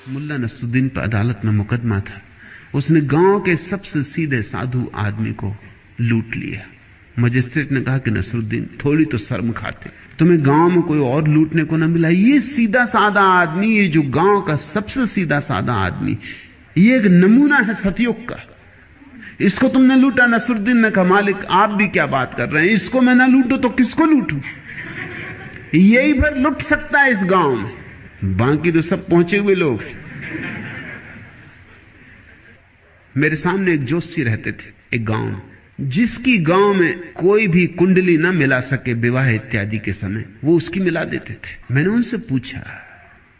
मुल्ला नसरुद्दीन पर अदालत में मुकदमा था। उसने गांव के सबसे सीधे साधु आदमी को लूट लिया। मजिस्ट्रेट ने कहा कि नसरुद्दीन थोड़ी तो शर्म खाते, तुम्हें गांव में कोई और लूटने को ना मिला। ये सीधा साधा आदमी, ये जो गांव का सबसे सीधा साधा आदमी, ये एक नमूना है सतयुग का। इसको तुमने लूटा। नसरुद्दीन ने कहा मालिक आप भी क्या बात कर रहे हैं, इसको मैं ना लूटूं तो किसको लूटूं? यही भर लुट सकता है इस गांव में, बाकी तो सब पहुंचे हुए लोग। मेरे सामने एक जोशी रहते थे एक गांव में, जिसकी गांव में कोई भी कुंडली ना मिला सके विवाह इत्यादि के समय, वो उसकी मिला देते थे। मैंने उनसे पूछा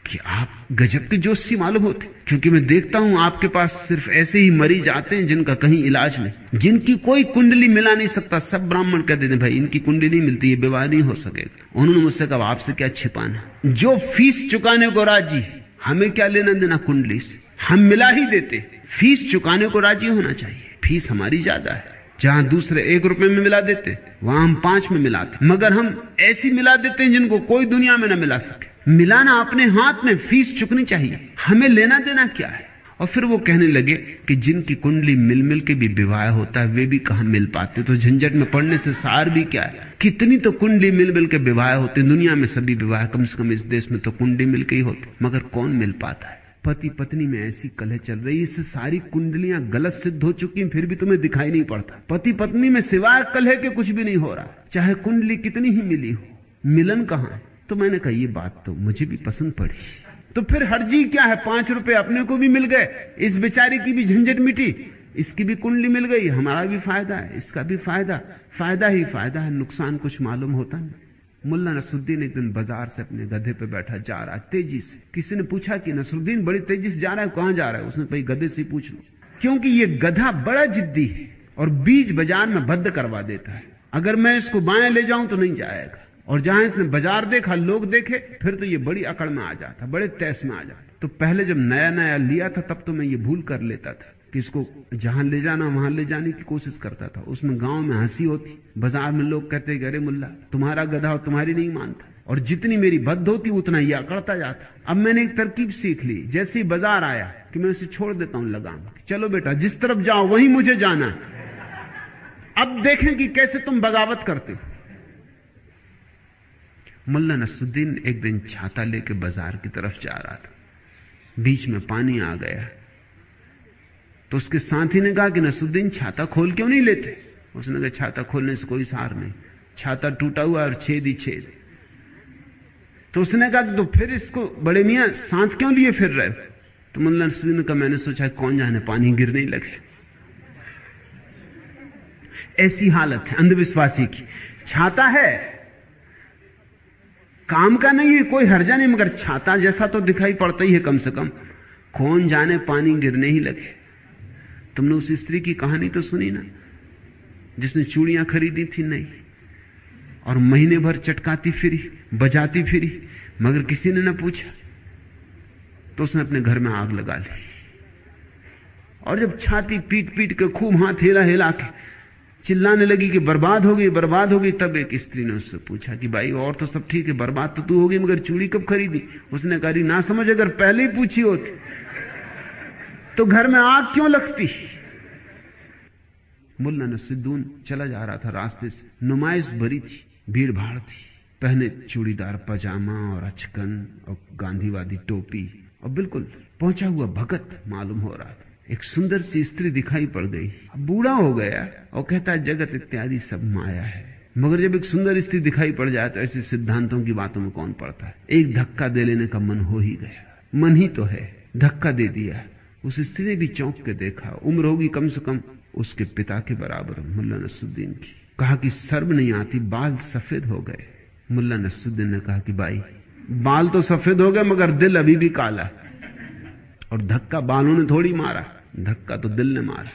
कि आप गजब के जोशी मालूम होते, क्योंकि मैं देखता हूं आपके पास सिर्फ ऐसे ही मरीज आते हैं जिनका कहीं इलाज नहीं, जिनकी कोई कुंडली मिला नहीं सकता। सब ब्राह्मण कह देते भाई इनकी कुंडली नहीं मिलती, ये विवाह नहीं हो सकेगा। उन्होंने मुझसे कहा आपसे क्या छिपाना, जो फीस चुकाने को राजी, हमें क्या लेना देना कुंडली से, हम मिला ही देते। फीस चुकाने को राजी होना चाहिए, फीस हमारी ज्यादा है। जहां दूसरे 1 रुपए में मिला देते, वहां हम 5 में मिलाते, मगर हम ऐसी मिला देते हैं जिनको कोई दुनिया में ना मिला सके। मिलाना अपने हाथ में, फीस चुकनी चाहिए, हमें लेना देना क्या है। और फिर वो कहने लगे कि जिनकी कुंडली मिल मिल के भी विवाह होता है वे भी कहां मिल पाते, तो झंझट में पड़ने से सार भी क्या है। कितनी तो कुंडली मिल मिल के विवाह होते दुनिया में, सभी विवाह कम से कम इस देश में तो कुंडली मिल के ही होते, मगर कौन मिल पाता है। पति पत्नी में ऐसी कलह चल रही, इससे सारी कुंडलियां गलत सिद्ध हो चुकी हैं, फिर भी तुम्हें दिखाई नहीं पड़ता। पति पत्नी में सिवाय कलह के कुछ भी नहीं हो रहा, चाहे कुंडली कितनी ही मिली हो, मिलन कहां है। तो मैंने कहा ये बात तो मुझे भी पसंद पड़ी, तो फिर हर्जी क्या है, 5 रुपए अपने को भी मिल गए, इस बेचारी की भी झंझट मिटी, इसकी भी कुंडली मिल गई, हमारा भी फायदा है, इसका भी फायदा, फायदा ही फायदा है, नुकसान कुछ मालूम होता नहीं। मुल्ला नसरुद्दीन एक दिन बाजार से अपने गधे पे बैठा जा रहा है तेजी से। किसी ने पूछा कि नसरुद्दीन बड़ी तेजी से जा रहा है, कहां जा रहा है? उसने भाई गधे से पूछ लो, क्योंकि ये गधा बड़ा जिद्दी है और बीच बाजार में बद्ध करवा देता है। अगर मैं इसको बाएं ले जाऊं तो नहीं जाएगा, और जहां इसने बाजार देखा, लोग देखे, फिर तो ये बड़ी अकड़ में आ जाता, बड़े तैस में आ जाता। तो पहले जब नया नया लिया था तब तो मैं ये भूल कर लेता था कि इसको जहां ले जाना वहां ले जाने की कोशिश करता था। उसमें गांव में हंसी होती, बाजार में लोग कहते अरे मुल्ला तुम्हारा गधा और तुम्हारी नहीं मानता, और जितनी मेरी बद्ध होती उतना ये अकड़ता जाता। अब मैंने एक तरकीब सीख ली, जैसे ही बाजार आया कि मैं उसे छोड़ देता हूं लगाम, चलो बेटा जिस तरफ जाओ वहीं मुझे जाना है, अब देखें कि कैसे तुम बगावत करते हो। मुल्ला नसरुद्दीन एक दिन छाता लेके बाजार की तरफ जा रहा था, बीच में पानी आ गया, तो उसके साथी ने कहा कि नसरुद्दीन छाता खोल क्यों नहीं लेते? उसने कहा छाता खोलने से कोई सार नहीं, छाता टूटा हुआ और छेद ही छेद। तो उसने कहा कि तो फिर इसको बड़े मियां साथ क्यों लिए फिर रहे? तो मुल्ला नसरुद्दीन ने कहा मैंने सोचा कौन जाने पानी गिरने लगे। ऐसी हालत है अंधविश्वासी की। छाता है, काम का नहीं है, कोई हर्जा नहीं, मगर छाता जैसा तो दिखाई पड़ता ही है कम से कम, कौन जाने पानी गिरने ही लगे। तुमने उस स्त्री की कहानी तो सुनी ना, जिसने चूड़ियां खरीदी थी नहीं, और महीने भर चटकाती फिरी, बजाती फिरी, मगर किसी ने ना पूछा, तो उसने अपने घर में आग लगा ली। और जब छाती पीट पीट के खूब हाथ हिला हिला के चिल्लाने लगी कि बर्बाद हो गई बर्बाद हो गई, तब एक स्त्री ने उससे पूछा कि भाई और तो सब ठीक है, बर्बाद तो तू हो गई, मगर चूड़ी कब खरीदी? उसने कहा ना समझ, अगर पहले ही पूछी होती तो घर में आग क्यों लगती। मुल्ला नसरुद्दीन चला जा रहा था रास्ते से, नुमाइश भरी थी, भीड़ भाड़ थी, पहने चूड़ीदार पजामा और अचकन और गांधीवादी टोपी, और बिल्कुल पहुंचा हुआ भगत मालूम हो रहा था। एक सुंदर सी स्त्री दिखाई पड़ गई, अब बूढ़ा हो गया और कहता है जगत इत्यादि सब माया है, मगर जब एक सुंदर स्त्री दिखाई पड़ जाए तो ऐसे सिद्धांतों की बातों में कौन पड़ता है। एक धक्का दे लेने का मन हो ही गया, मन ही तो है, धक्का दे दिया। उस स्त्री ने भी चौंक के देखा, उम्र होगी कम से कम उसके पिता के बराबर मुल्ला नसरुद्दीन की। कहा कि शर्म नहीं आती, बाल सफेद हो गए। मुल्ला नसरुद्दीन ने कहा कि भाई बाल तो सफेद हो गए मगर दिल अभी भी काला, और धक्का बालों ने थोड़ी मारा, धक्का तो दिल ने मारा।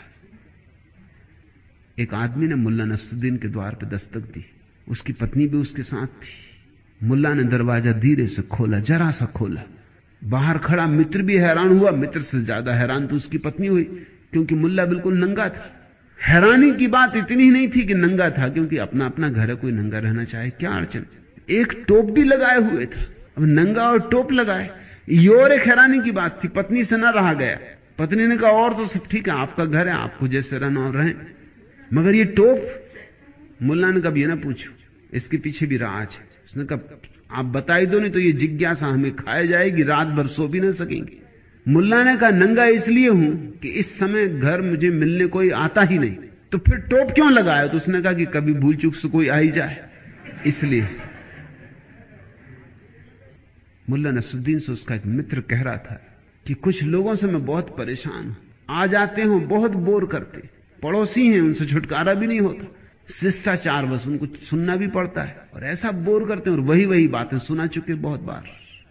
एक आदमी ने मुल्ला नसरुद्दीन के द्वार पे दस्तक दी, उसकी पत्नी भी उसके साथ थी। मुल्ला ने दरवाजा धीरे से खोला, जरा सा खोला, बाहर खड़ा मित्र भी हैरान हुआ, मित्र से ज्यादा हैरान तो उसकी पत्नी हुई, क्योंकि मुल्ला बिल्कुल नंगा था। हैरानी की बात इतनी ही नहीं थी कि नंगा था, क्योंकि अपना अपना घर है, कोई नंगा रहना चाहे क्या अड़चन। एक टोप भी लगाए हुए था, अब नंगा और टोप लगाए, ये और एक हैरानी की बात थी, पत्नी से ना रहा गया। पत्नी ने कहा और तो सब ठीक है, आपका घर है, आपको जैसे रहना और रहें, मगर ये टोप। मुल्ला ने कहा ये ना पूछो, इसके पीछे भी राज है। उसने कहा आप बताई दो, नहीं तो ये जिज्ञासा हमें खाए जाएगी, रात भर सो भी ना सकेंगे। मुल्ला ने कहा नंगा इसलिए हूं कि इस समय घर मुझे मिलने कोई आता ही नहीं। तो फिर टोप क्यों लगाया? तो उसने कहा कि कभी भूल चूक से कोई आ ही जाए, इसलिए। मुल्ला नसरुद्दीन से उसका एक मित्र कह रहा था कि कुछ लोगों से मैं बहुत परेशान हूं, आ जाते हो बहुत बोर करते, पड़ोसी हैं उनसे छुटकारा भी नहीं होता, शिष्टाचार बस उनको सुनना भी पड़ता है, और ऐसा बोर करते हैं, और वही वही बातें सुना चुके बहुत बार।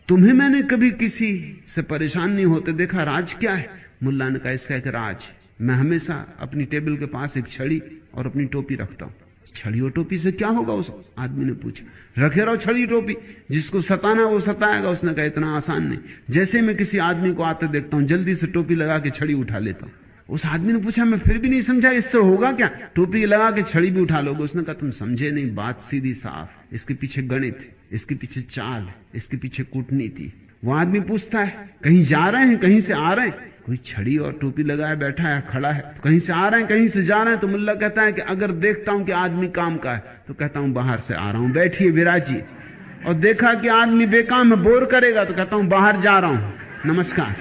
तुम्हें मैंने कभी किसी से परेशान नहीं होते देखा, राज क्या है? मुल्ला ने कहा इसका एक राज है, मैं हमेशा अपनी टेबल के पास एक छड़ी और अपनी टोपी रखता हूं। छड़ी और टोपी से क्या होगा? उस आदमी ने पूछा। रखे रहो छड़ी टोपी, जिसको सताना वो सताएगा। उसने कहा इतना आसान नहीं, जैसे मैं किसी आदमी को आते देखता हूं जल्दी से टोपी लगा के छड़ी उठा लेता हूं। उस आदमी ने पूछा मैं फिर भी नहीं समझा, इससे होगा क्या? टोपी लगा के छड़ी भी उठा लोगे? उसने कहा तुम समझे नहीं, बात सीधी साफ, इसके पीछे गणित है, इसके पीछे चाल है, इसके पीछे कूटनीति। वो आदमी पूछता है कहीं जा रहे हैं, कहीं से आ रहे हैं? कोई छड़ी और टोपी लगाए बैठा है, खड़ा है, तो कहीं से आ रहे हैं कहीं से जा रहे हैं? तो मुल्ला कहता है कि अगर देखता हूं कि आदमी काम का है तो कहता हूं बाहर से आ रहा हूं, बैठिए विराजिए। और देखा कि आदमी बेकाम है, बोर करेगा, तो कहता हूं बाहर जा रहा हूं, नमस्कार।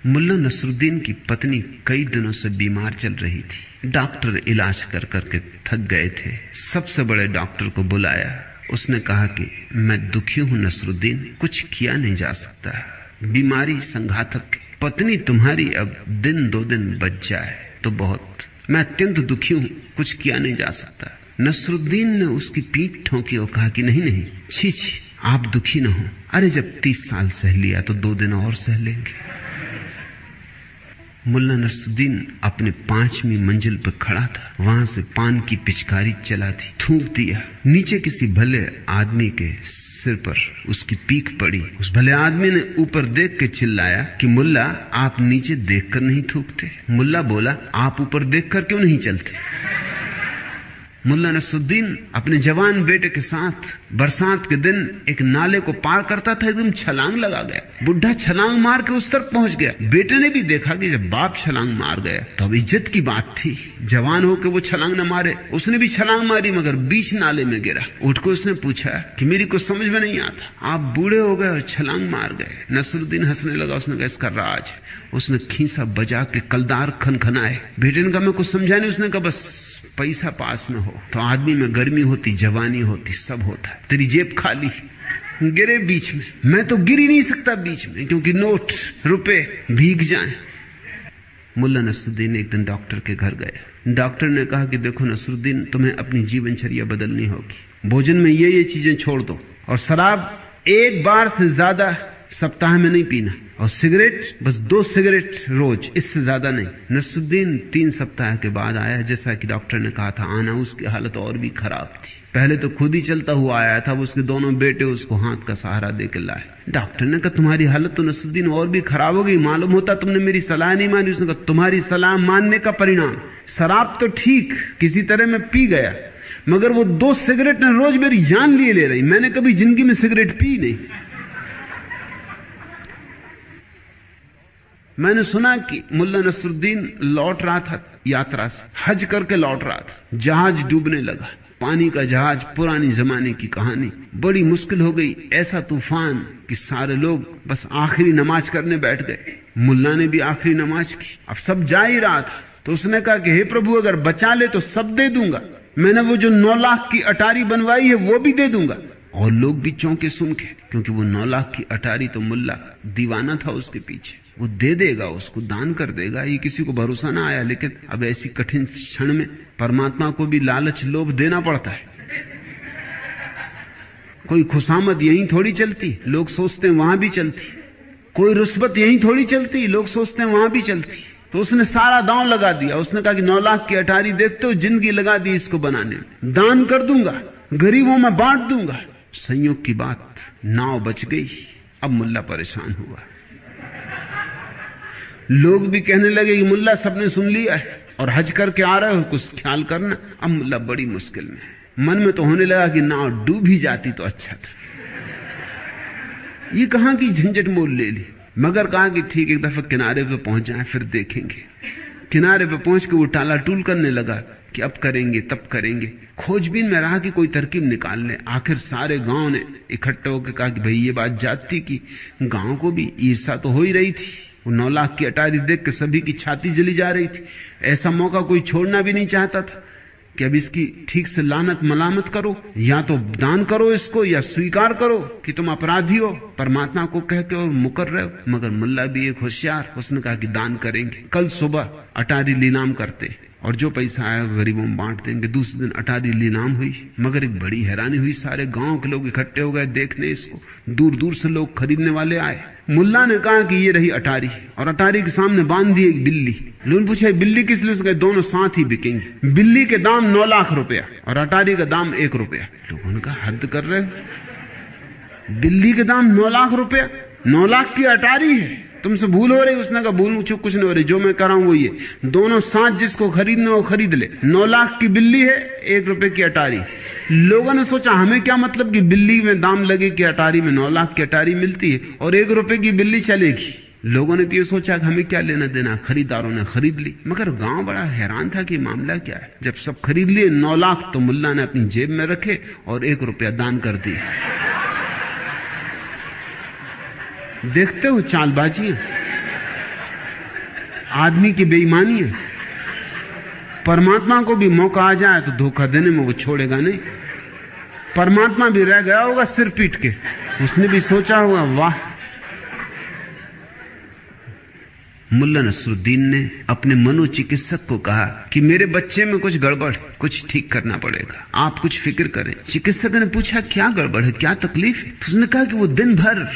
मुल्ला नसरुद्दीन की पत्नी कई दिनों से बीमार चल रही थी। डॉक्टर इलाज कर करके थक गए थे। सबसे बड़े डॉक्टर को बुलाया। उसने कहा कि मैं दुखी हूं नसरुद्दीन, कुछ किया नहीं जा सकता, बीमारी संघातक, पत्नी तुम्हारी अब दिन दो दिन बच जाए तो बहुत, मैं अत्यंत दुखी हूं, कुछ किया नहीं जा सकता। नसरुद्दीन ने उसकी पीठ ठोंकी और कहा कि नहीं नहीं, छी छी, आप दुखी न हो, अरे जब 30 साल सह लिया तो 2 दिन और सह लेंगे। मुल्ला नसरुद्दीन अपने 5वीं मंजिल पर खड़ा था। वहां से पान की पिचकारी चला थी, थूक दिया। नीचे किसी भले आदमी के सिर पर उसकी पीक पड़ी। उस भले आदमी ने ऊपर देख के चिल्लाया कि मुल्ला आप नीचे देखकर नहीं थूकते? मुल्ला बोला आप ऊपर देखकर क्यों नहीं चलते? मुल्ला नसरुद्दीन अपने जवान बेटे के साथ बरसात के दिन एक नाले को पार करता था, एकदम छलांग लगा गया। बुढ़ा छलांग मार के उस तरफ पहुंच गया। बेटे ने भी देखा कि जब बाप छलांग मार गया तो अब इज्जत की बात थी, जवान होकर वो छलांग न मारे। उसने भी छलांग मारी मगर बीच नाले में गिरा। उठ के उसने पूछा कि मेरी कुछ समझ में नहीं आता, आप बूढ़े हो गए और छलांग मार गए। नसरुद्दीन हंसने लगा। उसने कहा इसका राज है। उसने खींचा बजा के कलदार खनखनाए। बेटे ने कहा मैं कुछ समझा नहीं। उसने कहा बस पैसा पास में हो तो आदमी में गर्मी होती, जवानी होती, सब होता है। तेरी जेब खाली, गिरे बीच में। मैं तो गिर ही नहीं सकता बीच में, क्योंकि नोट रुपए भीग जाएं। मुल्ला नसरुद्दीन एक दिन डॉक्टर के घर गए। डॉक्टर ने कहा कि देखो नसरुद्दीन, तुम्हें अपनी जीवनचर्या बदलनी होगी। भोजन में ये चीजें छोड़ दो, और शराब 1 बार से ज्यादा सप्ताह में नहीं पीना, और सिगरेट बस 2 सिगरेट रोज, इससे ज्यादा नहीं। नसरुद्दीन 3 सप्ताह के बाद आया। जैसा कि डॉक्टर ने कहा था आना, उसकी हालत और भी खराब थी। पहले तो खुद ही चलता हुआ आया था, उसके दोनों बेटे उसको हाथ का सहारा देकर लाए। डॉक्टर ने कहा तुम्हारी हालत तो नसरुद्दीन और भी खराब हो गई, मालूम होता तुमने मेरी सलाह नहीं मानी। उसने कहा तुम्हारी सलाह मानने का परिणाम, शराब तो ठीक किसी तरह मैं पी गया, मगर वो 2 सिगरेट ने रोज मेरी जान लिए ले रही। मैंने कभी जिंदगी में सिगरेट पी नहीं। मैंने सुना कि मुल्ला नसरुद्दीन लौट रहा था यात्रा से, हज करके लौट रहा था। जहाज डूबने लगा, पानी का जहाज, पुरानी जमाने की कहानी। बड़ी मुश्किल हो गई, ऐसा तूफान कि सारे लोग बस आखिरी नमाज करने बैठ गए। मुल्ला ने भी आखिरी नमाज की। अब सब जा ही रहा था तो उसने कहा कि हे प्रभु, अगर बचा ले तो सब दे दूंगा। मैंने वो जो 9 लाख की अटारी बनवाई है वो भी दे दूंगा। और लोग भी चौंके सुन के, क्योंकि वो 9 लाख की अटारी तो मुल्ला दीवाना था उसके पीछे। वो दे देगा, उसको दान कर देगा, ये किसी को भरोसा ना आया। लेकिन अब ऐसी कठिन क्षण में परमात्मा को भी लालच लोभ देना पड़ता है। कोई खुशामद यहीं थोड़ी चलती, लोग सोचते हैं वहां भी चलती। कोई रुस्वत यहीं थोड़ी चलती, लोग सोचते हैं वहां भी चलती। तो उसने सारा दांव लगा दिया। उसने कहा कि 9 लाख की अटारी देखते हो, जिंदगी लगा दी इसको बनाने में। दान कर दूंगा, गरीबों में बांट दूंगा। संयोग की बात, नाव बच गई। अब मुल्ला परेशान हुआ। लोग भी कहने लगे कि मुल्ला सबने सुन लिया है और हज करके आ रहे हो, कुछ ख्याल करना। अब मुल्ला बड़ी मुश्किल में। मन में तो होने लगा कि नाव डूब ही जाती तो अच्छा था। ये कहां की झंझट मोल ले ली। मगर कहा कि ठीक, एक दफा किनारे पे पहुंच जाए फिर देखेंगे। किनारे पे पहुंच के वो टाला टूल करने लगा कि अब करेंगे तब करेंगे। खोजबीन में रहा कि कोई तरकीब निकाल ले। आखिर सारे गांव ने इकट्ठे होकर कहा कि भाई ये बात जाती कि गांव को भी ईर्षा तो हो ही रही थी। वो 9 लाख की अटारी देख के सभी की छाती जली जा रही थी। ऐसा मौका कोई छोड़ना भी नहीं चाहता था कि अब इसकी ठीक से लानत मलामत करो, या तो दान करो इसको या स्वीकार करो कि तुम अपराधी हो, परमात्मा को कह के और मुकर रहे हो। मगर मुल्ला भी एक होशियार, उसने कहा कि दान करेंगे। कल सुबह अटारी नीलाम करते और जो पैसा आया गरीबों में बांट देंगे। दूसरे दिन अटारी नीलाम हुई। मगर एक बड़ी हैरानी हुई, सारे गांव के लोग इकट्ठे हो गए देखने इसको। दूर दूर से लोग खरीदने वाले आए। मुल्ला ने कहा कि ये रही अटारी, और अटारी के सामने बांध दी एक बिल्ली। लोगों ने पूछा बिल्ली किस लिए? उसने कहा दोनों साथ ही बिकेंगे। बिल्ली के दाम 9 लाख रुपया और अटारी का दाम 1 रुपया। लोगों ने कहा हद कर रहे हो, बिल्ली के दाम 9 लाख रुपया, 9 लाख की अटारी है, तुमसे भूल हो रही। उसने कहा भूल मुझे कुछ नहीं हो रही, जो मैं कर रहा हूं वो ये, दोनों साथ जिसको खरीदना हो खरीद ले। 9 लाख की बिल्ली है, 1 रुपए की अटारी। लोगों ने सोचा हमें क्या मतलब कि बिल्ली में दाम लगे कि अटारी में 9 लाख की अटारी मिलती है और 1 रुपए की बिल्ली चलेगी। लोगों ने तो ये सोचा कि हमें क्या लेना देना। खरीदारों ने खरीद ली। मगर गांव बड़ा हैरान था कि मामला क्या है। जब सब खरीद लिए 9 लाख तो मुल्ला ने अपनी जेब में रखे और 1 रुपया दान कर दिया। देखते हो चालबाजी, आदमी की बेईमानी है। परमात्मा को भी मौका आ जाए तो धोखा देने में वो छोड़ेगा नहीं। परमात्मा भी रह गया होगा सिर पीट के, उसने भी सोचा होगा वाह। मुल्ला नसरुद्दीन ने अपने मनोचिकित्सक को कहा कि मेरे बच्चे में कुछ गड़बड़, कुछ ठीक करना पड़ेगा, आप कुछ फिक्र करें। चिकित्सक ने पूछा क्या गड़बड़ है, क्या तकलीफ है? उसने कहा कि वो दिन भर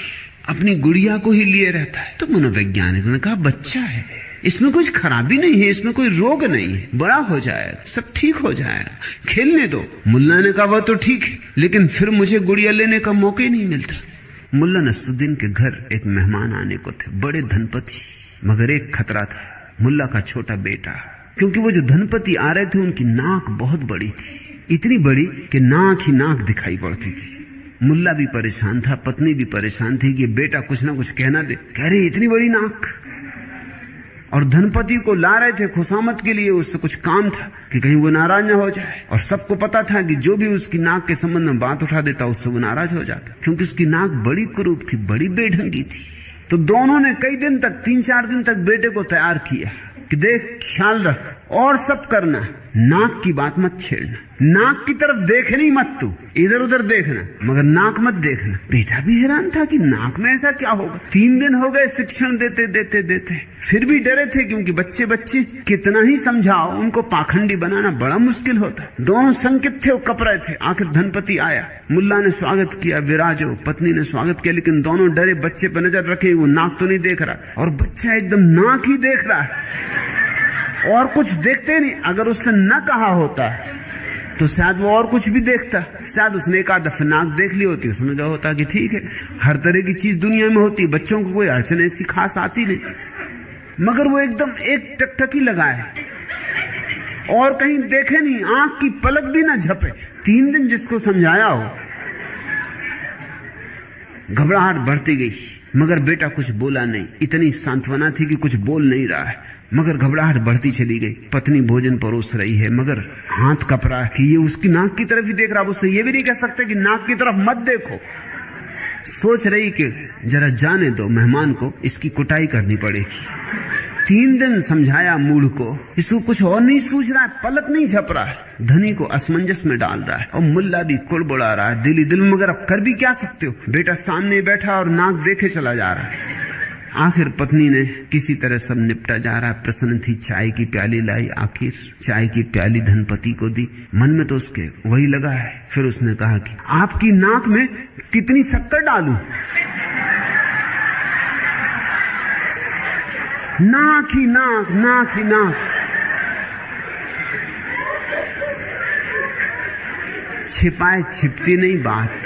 अपनी गुड़िया को ही लिए रहता है। तो मनोवैज्ञानिक ने कहा बच्चा है, इसमें कुछ खराबी नहीं है, इसमें कोई रोग नहीं है, बड़ा हो जाएगा, सब ठीक हो जाएगा, खेलने दो। मुल्ला ने कहा वह तो ठीक है, लेकिन फिर मुझे गुड़िया लेने का मौका ही नहीं मिलता। मुल्ला नसरुद्दीन के घर एक मेहमान आने को थे, बड़े धनपति। मगर एक खतरा था, मुल्ला का छोटा बेटा। क्योंकि वो जो धनपति आ रहे थे उनकी नाक बहुत बड़ी थी, इतनी बड़ी कि नाक ही नाक दिखाई पड़ती थी। मुल्ला भी परेशान था, पत्नी भी परेशान थी कि बेटा कुछ ना कुछ कहना दे। कह रहे इतनी बड़ी नाक। और धनपति को ला रहे थे खुशामत के लिए, उससे कुछ काम था कि कहीं वो नाराज ना हो जाए। और सबको पता था कि जो भी उसकी नाक के संबंध में बात उठा देता उससे वो नाराज हो जाता, क्योंकि उसकी नाक बड़ी कुरूप थी, बड़ी बेढंगी थी। तो दोनों ने कई दिन तक, 3-4 दिन तक बेटे को तैयार किया कि देख ख्याल रख और सब करना, नाक की बात मत छेड़ना, नाक की तरफ देखनी मत, तू इधर उधर देखना मगर नाक मत देखना। बेटा भी हैरान था कि नाक में ऐसा क्या होगा। 3 दिन हो गए शिक्षण देते देते देते, फिर भी डरे थे, क्योंकि बच्चे कितना ही समझाओ, उनको पाखंडी बनाना बड़ा मुश्किल होता। दोनों संकित थे, कप रहे थे। आखिर धनपति आया, मुल्ला ने स्वागत किया, विराजो, पत्नी ने स्वागत किया, लेकिन दोनों डरे, बच्चे पर नजर रखे, वो नाक तो नहीं देख रहा और बच्चा एकदम नाक ही देख रहा है और कुछ देखते नहीं। अगर उससे न कहा होता तो शायद वो और कुछ भी देखता, शायद उसने एक आध दफा नाक देख ली होती, समझा होता कि ठीक है, हर तरह की चीज दुनिया में होती है, बच्चों को कोई अड़चन ऐसी खास आती नहीं। मगर वो एकदम एक टकटकी लगाए और कहीं देखे नहीं, आंख की पलक भी ना झपे। 3 दिन जिसको समझाया हो, घबराहट बढ़ती गई। मगर बेटा कुछ बोला नहीं, इतनी सांत्वना थी कि कुछ बोल नहीं रहा है, मगर घबराहट बढ़ती चली गई। पत्नी भोजन परोस रही है, मगर हाथ कप रहा है कि ये उसकी नाक की तरफ ही देख रहा है। उससे ये भी नहीं कह सकते कि नाक की तरफ मत देखो। सोच रही कि जरा जाने दो मेहमान को, इसकी कुटाई करनी पड़ेगी। 3 दिन समझाया मूड को, इसको कुछ और नहीं सूझ रहा है, पलक नहीं झप रहा है, धनी को असमंजस में डाल रहा है और मुल्ला भी कुड़बुड़ा रहा है दिल ही दिल में। मगर अब कर भी क्या सकते हो, बेटा सामने बैठा और नाक देखे चला जा रहा है। आखिर पत्नी ने किसी तरह सब निपटा जा रहा है, प्रसन्न थी, चाय की प्याली लाई, आखिर चाय की प्याली धनपति को दी। मन में तो उसके वही लगा है। फिर उसने कहा कि आपकी नाक में कितनी शक्कर डालूं? नाक ही नाक, नाक ही नाक। छिपाए छिपती नहीं बात।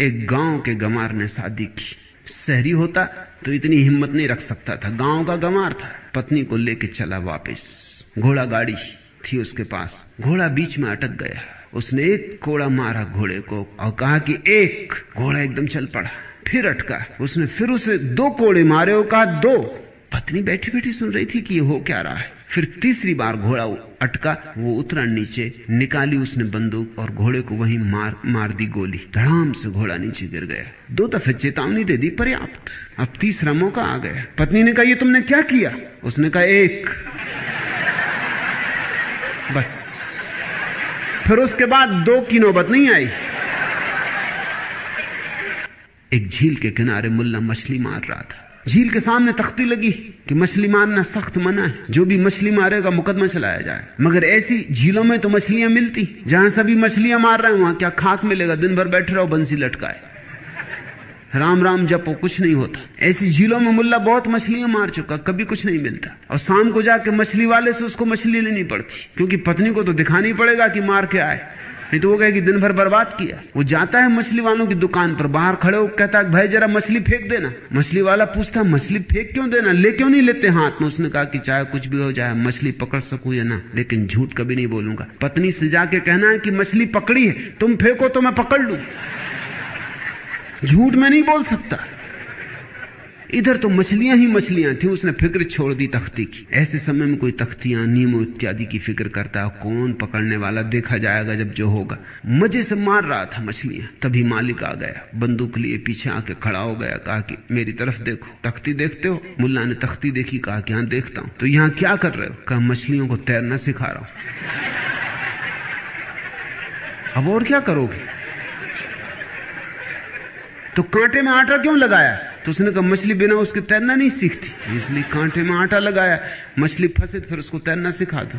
एक गांव के गंवार ने शादी की। शहरी होता तो इतनी हिम्मत नहीं रख सकता था, गांव का गंवार था। पत्नी को लेके चला वापस। घोड़ा गाड़ी थी उसके पास, घोड़ा बीच में अटक गया। उसने एक कोड़ा मारा घोड़े को और कहा कि एक। घोड़ा एकदम चल पड़ा, फिर अटका। उसने फिर उसे 2 कोड़े मारे और कहा 2। पत्नी बैठी बैठी सुन रही थी कि ये हो क्या रहा है। फिर तीसरी बार घोड़ा अटका, वो उतरा नीचे, निकाली उसने बंदूक और घोड़े को वहीं मार दी गोली। धड़ाम से घोड़ा नीचे गिर गया। 2 दफे चेतावनी दे दी, पर्याप्त। अब तीसरा मौका आ गया। पत्नी ने कहा ये तुमने क्या किया? उसने कहा 1। बस फिर उसके बाद 2 की नौबत नहीं आई। एक झील के किनारे मुल्ला मछली मार रहा था। झील के सामने तख्ती लगी कि मछली मारना सख्त मना है, जो भी मछली मारेगा मुकदमा चलाया जाए। मगर ऐसी झीलों में तो मछलियां मिलती, जहां सभी मछलियां मार रहे हैं वहां क्या खाक मिलेगा? दिन भर बैठे रहो बंसी लटकाए, राम राम जपो, कुछ नहीं होता। ऐसी झीलों में मुल्ला बहुत मछलियां मार चुका, कभी कुछ नहीं मिलता। और शाम को जाके मछली वाले से उसको मछली लेनी पड़ती, क्योंकि पत्नी को तो दिखाना ही पड़ेगा कि मार के आए, नहीं तो वो कहे कि दिन भर बर्बाद किया। वो जाता है मछली वालों की दुकान पर, बाहर खड़े हो कहता है भाई जरा मछली फेंक देना। मछली वाला पूछता मछली फेंक क्यों देना, ले क्यों नहीं लेते हाथ में? उसने कहा कि चाहे कुछ भी हो जाए मछली पकड़ सकूं या ना, लेकिन झूठ कभी नहीं बोलूंगा। पत्नी से जाके कहना है कि मछली पकड़ी है, तुम फेंको तो मैं पकड़ लूं, झूठ में नहीं बोल सकता। इधर तो मछलियां ही मछलियां थी, उसने फिक्र छोड़ दी तख्ती की। ऐसे समय में कोई तख्तियां नीमो इत्यादि की फिक्र करता है, कौन पकड़ने वाला देखा जाएगा जब जो होगा। मजे से मार रहा था मछलियां, तभी मालिक आ गया, बंदूक लिए पीछे आके खड़ा हो गया, कहा कि मेरी तरफ देखो। तख्ती देखते हो? मुल्ला ने तख्ती देखी, कहा कि हाँ देखता हूं। तो यहां क्या कर रहे हो? कहा मछलियों को तैरना सिखा रहा हूं। अब और क्या करोगे? तो कांटे में आटा क्यों लगाया? तो उसने कहा मछली बिना उसके तैरना नहीं सीखती, इसलिए कांटे में आटा लगाया, मछली फंसे फिर उसको तैरना सिखा दो।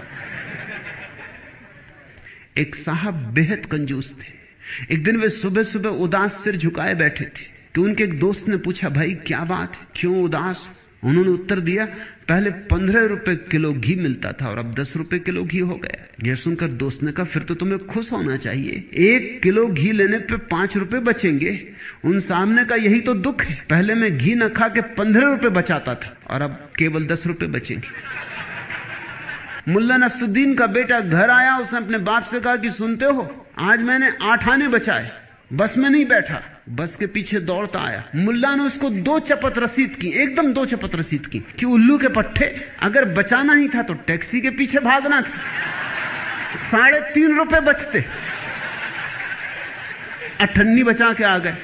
एक साहब बेहद कंजूस थे। एक दिन वे सुबह सुबह उदास सिर झुकाए बैठे थे कि उनके एक दोस्त ने पूछा भाई क्या बात है, क्यों उदास? उन्होंने उत्तर दिया पहले 15 रुपए किलो घी मिलता था और अब 10 रुपए किलो घी हो गया। यह सुनकर दोस्त ने कहा फिर तो तुम्हें खुश होना चाहिए, 1 किलो घी लेने पे 5 रुपए बचेंगे। उन सामने का यही तो दुख है, पहले मैं घी न खा के 15 रुपए बचाता था और अब केवल 10 रुपए बचेंगे। मुल्ला नसरुद्दीन का बेटा घर आया, उसने अपने बाप से कहा कि सुनते हो आज मैंने 8 आने बचाए, बस में नहीं बैठा, बस के पीछे दौड़ता आया। मुल्ला ने उसको 2 चपत रसीद की, एकदम 2 चपत रसीद की कि उल्लू के पट्टे, अगर बचाना ही था तो टैक्सी के पीछे भागना था, 3.5 रुपए बचते, 98 बचा के आ गए।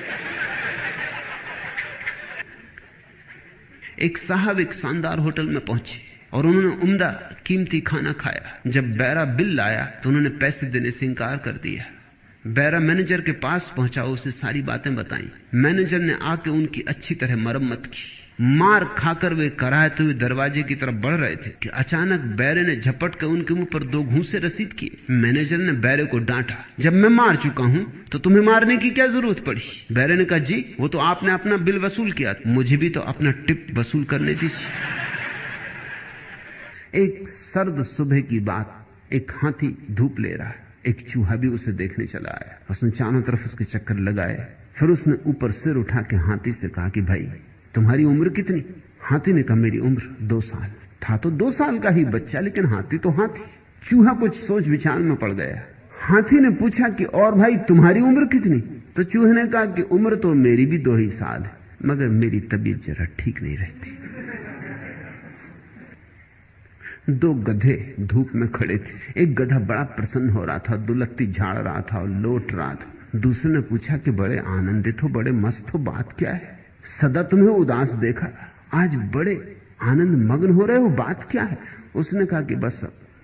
एक साहब एक शानदार होटल में पहुंचे और उन्होंने उम्दा कीमती खाना खाया। जब बैरा बिल लाया तो उन्होंने पैसे देने से इनकार कर दिया। बैरा मैनेजर के पास पहुंचा, उसे सारी बातें बताई। मैनेजर ने आके उनकी अच्छी तरह मरम्मत की। मार खाकर वे कराहते हुए दरवाजे की तरफ बढ़ रहे थे कि अचानक बैरे ने झपट कर उनके मुंह पर 2 घूंसे रसीद किए। मैनेजर ने बैरे को डांटा, जब मैं मार चुका हूं तो तुम्हें मारने की क्या जरूरत पड़ी? बैरे ने कहा जी वो तो आपने अपना बिल वसूल किया, मुझे भी तो अपना टिप वसूल करने दीजिए। एक सर्द सुबह की बात, एक हाथी धूप ले रहा है, एक चूहा भी उसे देखने चला आया। उसने चारों तरफ उसके चक्कर लगाए, फिर उसने ऊपर सिर उठा के हाथी से कहा कि भाई तुम्हारी उम्र कितनी? हाथी ने कहा मेरी उम्र 2 साल। था तो 2 साल का ही बच्चा, लेकिन हाथी तो हाथी। चूहा कुछ सोच विचार में पड़ गया। हाथी ने पूछा कि और भाई तुम्हारी उम्र कितनी? तो चूहे ने कहा कि उम्र तो मेरी भी 2 ही साल है, मगर मेरी तबीयत जरा ठीक नहीं रहती। 2 गधे धूप में खड़े थे। एक गधा बड़ा प्रसन्न हो रहा था, दुलत्ती झाड़ रहा था और लौट रहा था। दूसरे ने पूछा कि बड़े आनंदित हो, बड़े मस्त हो, बात क्या है? सदा तुम्हें उदास देखा, आज बड़े आनंद मग्न हो रहे हो, बात क्या है? उसने कहा कि बस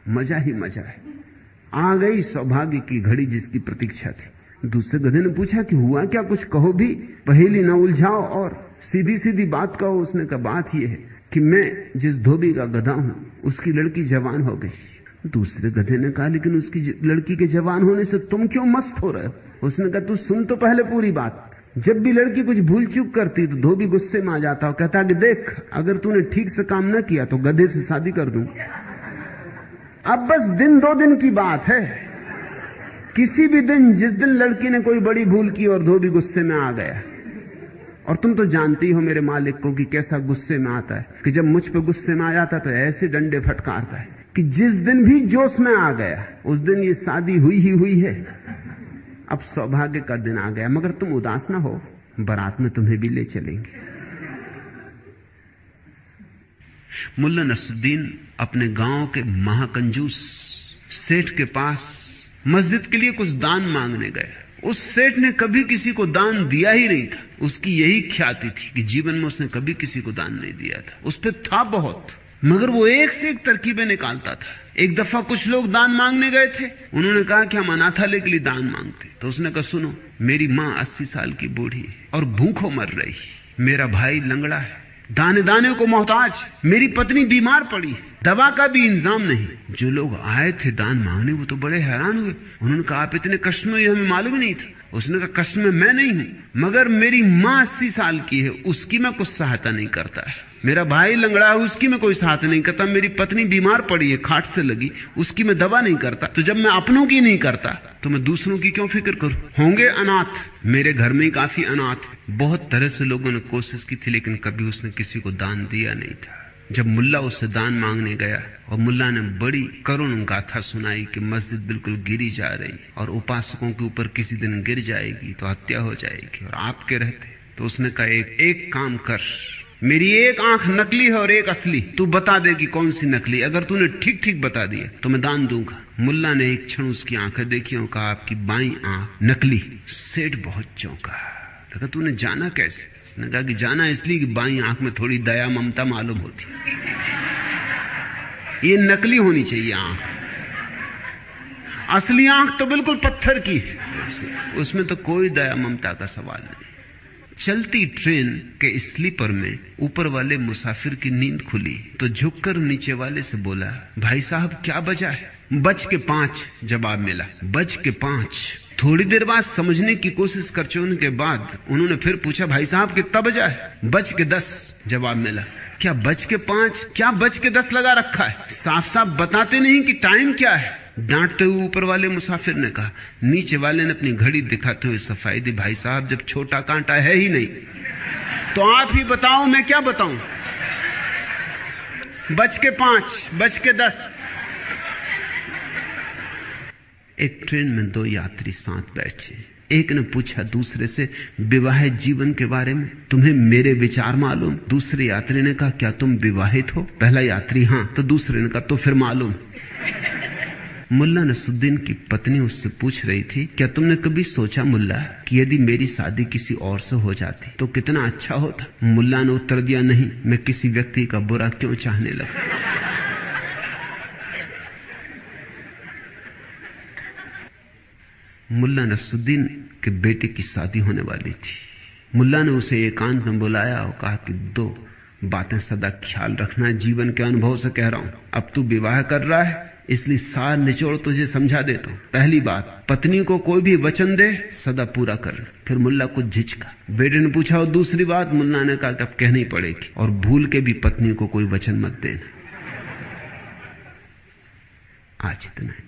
मजा ही मजा है, आ गई सौभाग्य की घड़ी जिसकी प्रतीक्षा थी। दूसरे गधे ने पूछा कि हुआ क्या, कुछ कहो भी, पहेली न उलझाओ और सीधी सीधी बात कहो। उसने कहा बात यह है कि मैं जिस धोबी का गधा हूं उसकी लड़की जवान हो गई। दूसरे गधे ने कहा लेकिन उसकी लड़की के जवान होने से तुम क्यों मस्त हो रहे हो? उसने कहा तू सुन तो पहले पूरी बात। जब भी लड़की कुछ भूल चूक करती तो धोबी गुस्से में आ जाता और कहता कि देख अगर तूने ठीक से काम न किया तो गधे से शादी कर दूंगा। अब बस 1-2 दिन की बात है, किसी भी दिन जिस दिन लड़की ने कोई बड़ी भूल की और धोबी गुस्से में आ गया, और तुम तो जानती हो मेरे मालिक को कि कैसा गुस्से में आता है, कि जब मुझ पे गुस्से में आ जाता तो ऐसे डंडे फटकारता है कि जिस दिन भी जोश में आ गया उस दिन ये शादी हुई ही हुई है, अब सौभाग्य का दिन आ गया। मगर तुम उदास ना हो, बारात में तुम्हें भी ले चलेंगे। मुल्ला नसरुद्दीन अपने गांव के महाकंजूस सेठ के पास मस्जिद के लिए कुछ दान मांगने गए। उस सेठ ने कभी किसी को दान दिया ही नहीं था। उसकी यही ख्याति थी कि जीवन में उसने कभी किसी को दान नहीं दिया था। उस पर था बहुत, मगर वो एक से एक तरकीबें निकालता था। एक दफा कुछ लोग दान मांगने गए थे। उन्होंने कहा कि हम अनाथालय के लिए दान मांगते। तो उसने कहा, सुनो, मेरी मां 80 साल की बूढ़ी है और भूखों मर रही, मेरा भाई लंगड़ा है, दाने दाने को मोहताज, मेरी पत्नी बीमार पड़ी है, दवा का भी इंतजाम नहीं। जो लोग आए थे दान मांगने वो तो बड़े हैरान हुए। उन्होंने कहा, आप इतने कष्ट में, हमें मालूम ही नहीं था। उसने कहा, कष्ट में मैं नहीं हूं, मगर मेरी मां 80 साल की है, उसकी मैं कुछ सहायता नहीं करता है। मेरा भाई लंगड़ा है, उसकी मैं कोई सहायता नहीं करता। मेरी पत्नी बीमार पड़ी है, खाट से लगी, उसकी मैं दवा नहीं करता। तो जब मैं अपनों की नहीं करता तो मैं दूसरों की क्यों फिक्र करूं? होंगे अनाथ, मेरे घर में ही काफी अनाथ। बहुत तरह से लोगों ने कोशिश की थी, लेकिन कभी उसने किसी को दान दिया नहीं था। जब मुल्ला उससे दान मांगने गया और मुल्ला ने बड़ी करुण गाथा सुनाई कि मस्जिद बिल्कुल गिरी जा रही और उपासकों के ऊपर किसी दिन गिर जाएगी तो हत्या हो जाएगी और आपके रहते, तो उसने कहा, एक काम कर, मेरी एक आंख नकली है और एक असली, तू बता दे कि कौन सी नकली। अगर तूने ठीक ठीक बता दिया तो मैं दान दूंगा। मुल्ला ने एक क्षण उसकी आंखें देखी और कहा, आपकी बाईं आंख नकली। सेठ बहुत चौंका, लगा तूने जाना कैसे? उसने कहा कि जाना इसलिए कि बाईं आंख में थोड़ी दया ममता मालूम होती, ये नकली होनी चाहिए आंख, असली आंख तो बिल्कुल पत्थर की है, उसमें तो कोई दया ममता का सवाल नहीं। चलती ट्रेन के स्लीपर में ऊपर वाले मुसाफिर की नींद खुली तो झुककर नीचे वाले से बोला, भाई साहब क्या बजा है? 5:05 जवाब मिला। 5:05। थोड़ी देर बाद समझने की कोशिश कर चुनने के बाद उन्होंने फिर पूछा, भाई साहब कितना बजा है? 5:10 जवाब मिला। क्या 5:05? क्या 5:10 लगा रखा है? साफ साफ बताते नहीं कि टाइम क्या है? डांटते हुए ऊपर वाले मुसाफिर ने कहा। नीचे वाले ने अपनी घड़ी दिखाते हुए सफाई दी, भाई साहब जब छोटा कांटा है ही नहीं तो आप ही बताओ, मैं क्या बताऊं? 5:05, 5:10। एक ट्रेन में 2 यात्री साथ बैठे। एक ने पूछा दूसरे से विवाहित जीवन के बारे में, तुम्हें मेरे विचार मालूम? दूसरे यात्री ने कहा, क्या तुम विवाहित हो? पहला यात्री, हां। तो दूसरे ने कहा, तो फिर मालूम। मुल्ला नसरुद्दीन की पत्नी उससे पूछ रही थी, क्या तुमने कभी सोचा मुल्ला कि यदि मेरी शादी किसी और से हो जाती तो कितना अच्छा होता? मुल्ला ने उत्तर दिया, नहीं, मैं किसी व्यक्ति का बुरा क्यों चाहने लगा। मुल्ला नसरुद्दीन के बेटे की शादी होने वाली थी। मुल्ला ने उसे एकांत में बुलाया और कहा कि 2 बातें सदा ख्याल रखना, जीवन के अनुभव से कह रहा हूं। अब तू विवाह कर रहा है इसलिए सार निचोड़ तुझे समझा देता हूं। पहली बात, पत्नी को कोई भी वचन दे सदा पूरा कर। फिर मुल्ला कुछ झिझका। बेटे ने पूछा, और दूसरी बात? मुल्ला ने कहा कि अब कहनी पड़ेगी, और भूल के भी पत्नी को कोई वचन मत देना। आज इतना है।